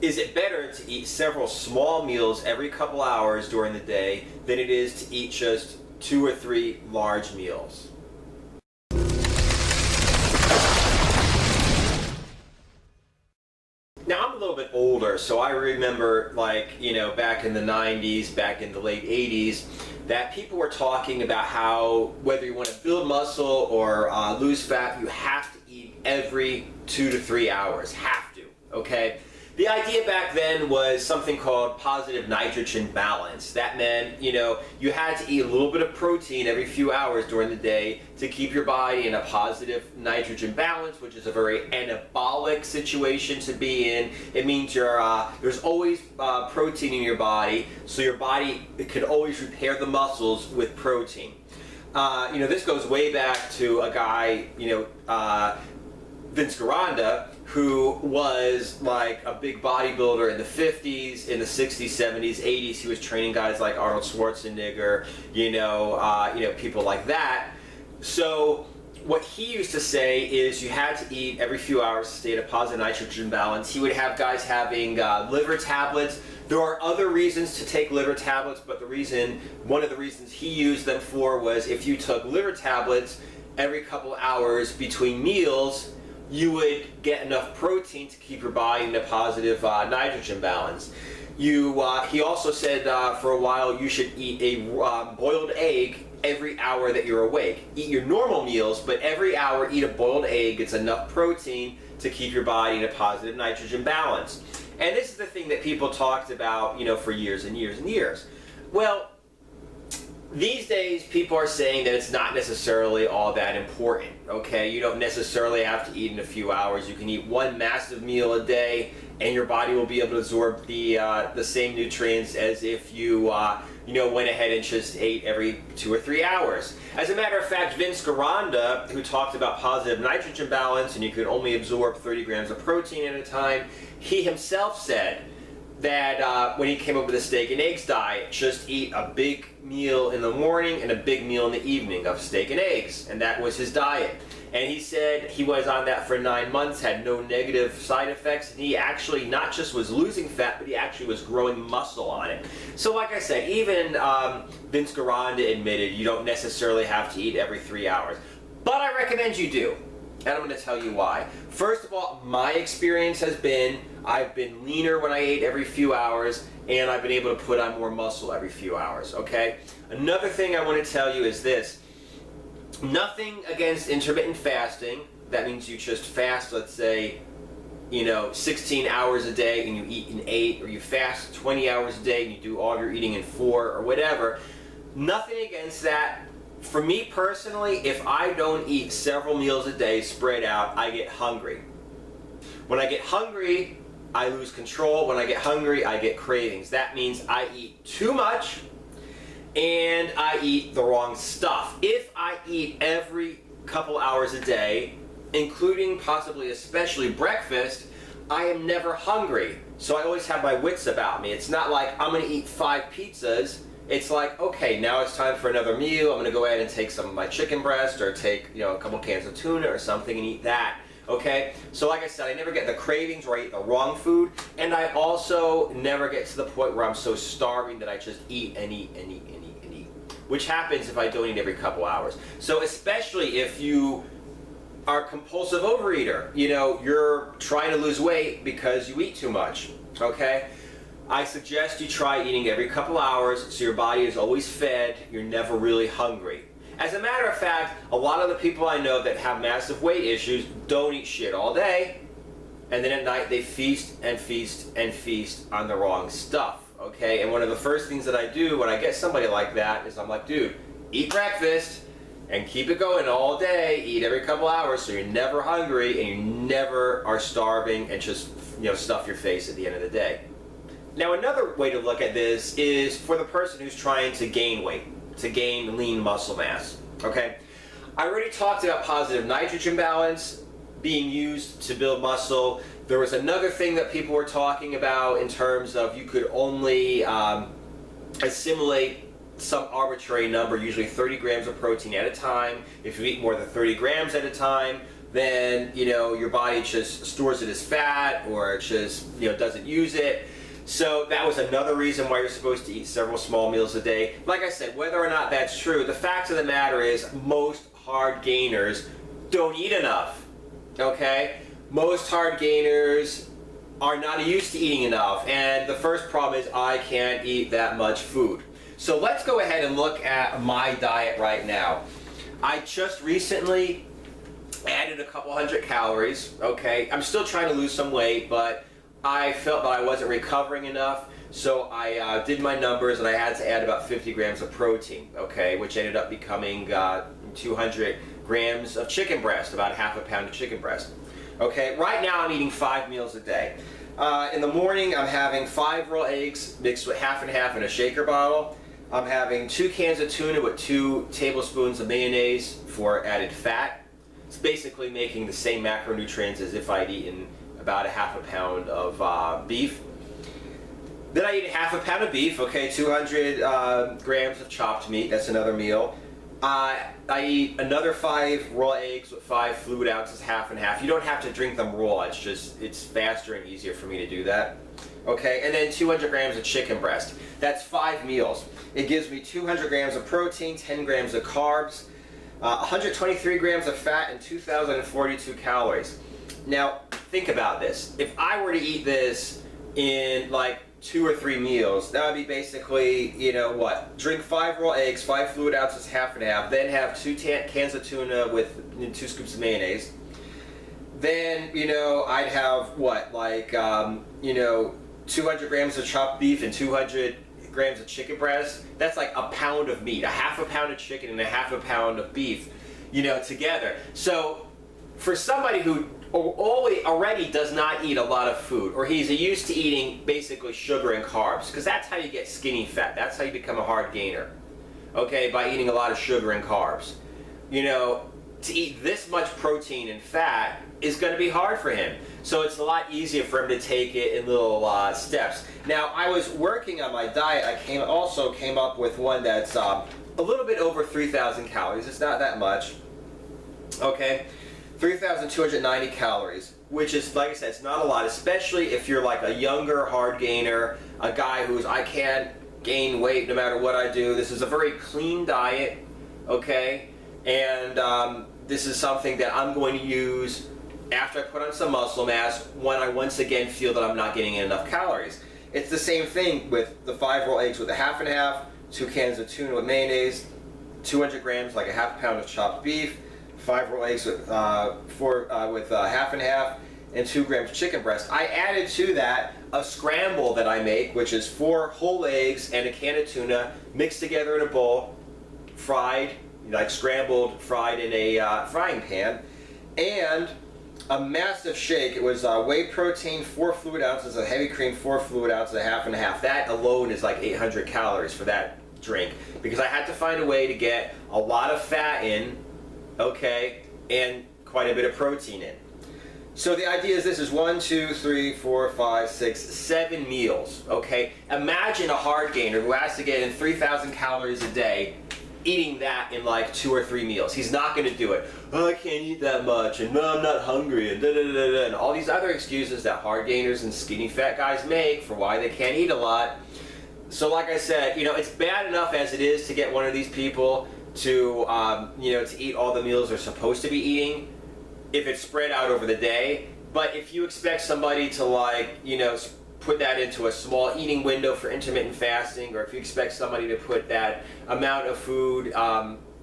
is it better to eat several small meals every couple hours during the day than it is to eat just 2 or 3 large meals? Now, I'm a little bit older, so I remember, like, back in the 90s, back in the late 80s, that people were talking about how whether you want to build muscle or lose fat, you have to eat every 2 to 3 hours. Have to, okay? The idea back then was something called positive nitrogen balance. That meant, you had to eat a little bit of protein every few hours during the day to keep your body in a positive nitrogen balance, which is a very anabolic situation to be in. It means there's always protein in your body, so your body could always repair the muscles with protein. This goes way back to a guy, Vince Gironda, who was like a big bodybuilder in the 50s, in the 60s, 70s, 80s. He was training guys like Arnold Schwarzenegger, people like that. So what he used to say is you had to eat every few hours to stay at a positive nitrogen balance. He would have guys having liver tablets. There are other reasons to take liver tablets, but one of the reasons he used them for was if you took liver tablets every couple hours between meals, you would get enough protein to keep your body in a positive nitrogen balance. He also said for a while you should eat a boiled egg every hour that you're awake. Eat your normal meals, but every hour eat a boiled egg. It's enough protein to keep your body in a positive nitrogen balance. And this is the thing that people talked about, for years and years and years. Well, these days, people are saying that it's not necessarily all that important, okay? You don't necessarily have to eat in a few hours. You can eat one massive meal a day, and your body will be able to absorb the same nutrients as if you went ahead and just ate every 2 or 3 hours. As a matter of fact, Vince Gironda, who talked about positive nitrogen balance, and you could only absorb 30 grams of protein at a time, he himself said that when he came up with a steak and eggs diet, just eat a big meal in the morning and a big meal in the evening of steak and eggs, and that was his diet. And he said he was on that for 9 months, had no negative side effects, and he actually not just was losing fat, but he actually was growing muscle on it. So like I said, even Vince Gironda admitted you don't necessarily have to eat every 3 hours. But I recommend you do, and I'm going to tell you why. First of all, my experience has been I've been leaner when I ate every few hours, and I've been able to put on more muscle every few hours, okay? Another thing I want to tell you is this. Nothing against intermittent fasting. That means you just fast, let's say, 16 hours a day and you eat in 8, or you fast 20 hours a day and you do all your eating in 4, or whatever. Nothing against that. For me personally, if I don't eat several meals a day spread out, I get hungry. When I get hungry, I lose control. When I get hungry, I get cravings. That means I eat too much and I eat the wrong stuff. If I eat every couple hours a day, including possibly especially breakfast, I am never hungry. So I always have my wits about me. It's not like I'm going to eat 5 pizzas. It's like, okay, now it's time for another meal. I'm going to go ahead and take some of my chicken breast, or take a couple cans of tuna or something and eat that. Okay, so like I said, I never get the cravings where I eat the wrong food, and I also never get to the point where I'm so starving that I just eat and eat and eat and eat and eat, which happens if I don't eat every couple hours. So especially if you are a compulsive overeater, you're trying to lose weight because you eat too much, okay? I suggest you try eating every couple hours so your body is always fed, you're never really hungry. As a matter of fact, a lot of the people I know that have massive weight issues don't eat shit all day, and then at night they feast and feast and feast on the wrong stuff, okay? And one of the first things that I do when I get somebody like that is I'm like, dude, eat breakfast and keep it going all day, eat every couple hours so you're never hungry and you never are starving and just, stuff your face at the end of the day. Now, another way to look at this is for the person who's trying to gain weight, to gain lean muscle mass, okay? I already talked about positive nitrogen balance being used to build muscle. There was another thing that people were talking about in terms of you could only assimilate some arbitrary number, usually 30 grams of protein at a time. If you eat more than 30 grams at a time, then your body just stores it as fat, or it just doesn't use it. So that was another reason why you're supposed to eat several small meals a day. Like I said, whether or not that's true, the fact of the matter is most hard gainers don't eat enough. Okay? Most hard gainers are not used to eating enough, and the first problem is I can't eat that much food. So let's go ahead and look at my diet right now. I just recently added a couple hundred calories. Okay, I'm still trying to lose some weight, but I felt that I wasn't recovering enough, so I did my numbers and I had to add about 50 grams of protein, okay, which ended up becoming 200 grams of chicken breast, about half a pound of chicken breast. Okay, right now I'm eating 5 meals a day. In the morning I'm having 5 raw eggs mixed with half and half in a shaker bottle. I'm having 2 cans of tuna with 2 tablespoons of mayonnaise for added fat. It's basically making the same macronutrients as if I'd eaten about a half a pound of beef. Then I eat a half a pound of beef, okay, 200 grams of chopped meat, that's another meal. I eat another 5 raw eggs with 5 fluid ounces, half and half. You don't have to drink them raw, it's faster and easier for me to do that. Okay, and then 200 grams of chicken breast. That's 5 meals. It gives me 200 grams of protein, 10 grams of carbs, 123 grams of fat, and 2,042 calories. Now, think about this. If I were to eat this in like 2 or 3 meals, that would be basically, drink 5 raw eggs, 5 fluid ounces, half and half, then have 2 cans of tuna with 2 scoops of mayonnaise. Then, I'd have 200 grams of chopped beef and 200 grams of chicken breast. That's like a pound of meat, a half a pound of chicken and a half a pound of beef, together. So for somebody who already does not eat a lot of food, or he's used to eating basically sugar and carbs, because that's how you get skinny fat, that's how you become a hard gainer, okay, by eating a lot of sugar and carbs. To eat this much protein and fat is going to be hard for him. So it's a lot easier for him to take it in little steps. Now, I was working on my diet. I also came up with one that's a little bit over 3,000 calories. It's not that much. Okay, 3,290 calories, which is, like I said, it's not a lot, especially if you're like a younger hard gainer, a guy who's, I can't gain weight no matter what I do. This is a very clean diet, okay? And this is something that I'm going to use after I put on some muscle mass when I once again feel that I'm not getting enough calories. It's the same thing with the 5 raw eggs with a half and half, 2 cans of tuna with mayonnaise, 200 grams, like a half pound of chopped beef, 5 raw eggs with half and half, and 2 grams of chicken breast. I added to that a scramble that I make, which is 4 whole eggs and a can of tuna mixed together in a bowl, fried, like scrambled, fried in a frying pan, and a massive shake. It was whey protein, 4 fluid ounces of heavy cream, 4 fluid ounces of half and half. That alone is like 800 calories for that drink, because I had to find a way to get a lot of fat in, okay, and quite a bit of protein in. So the idea is this is 1, 2, 3, 4, 5, 6, 7 meals, okay? Imagine a hard gainer who has to get in 3,000 calories a day, eating that in like 2 or 3 meals. He's not going to do it. Oh, I can't eat that much, and no, I'm not hungry, and da-da-da-da-da, and all these other excuses that hard gainers and skinny fat guys make for why they can't eat a lot. So like I said, it's bad enough as it is to get one of these people to, to eat all the meals they're supposed to be eating if it's spread out over the day. But if you expect somebody to put that into a small eating window for intermittent fasting, or if you expect somebody to put that amount of food,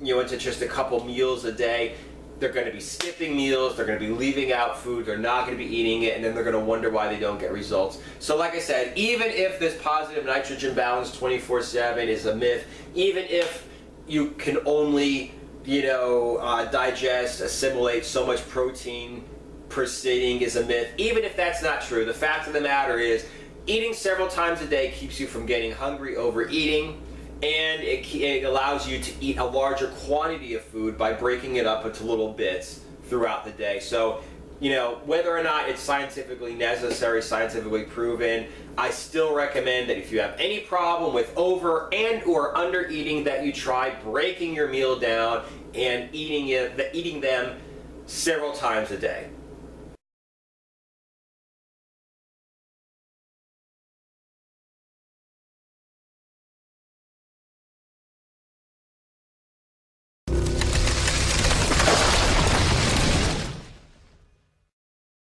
into just a couple meals a day, they're going to be skipping meals, they're going to be leaving out food, they're not going to be eating it, and then they're going to wonder why they don't get results. So like I said, even if this positive nitrogen balance 24/7 is a myth, even if you can only, assimilate so much protein per sitting is a myth, even if that's not true, the fact of the matter is eating several times a day keeps you from getting hungry, overeating, and it allows you to eat a larger quantity of food by breaking it up into little bits throughout the day. So, whether or not it's scientifically necessary, scientifically proven, I still recommend that if you have any problem with over and or under eating, that you try breaking your meal down and eating them several times a day.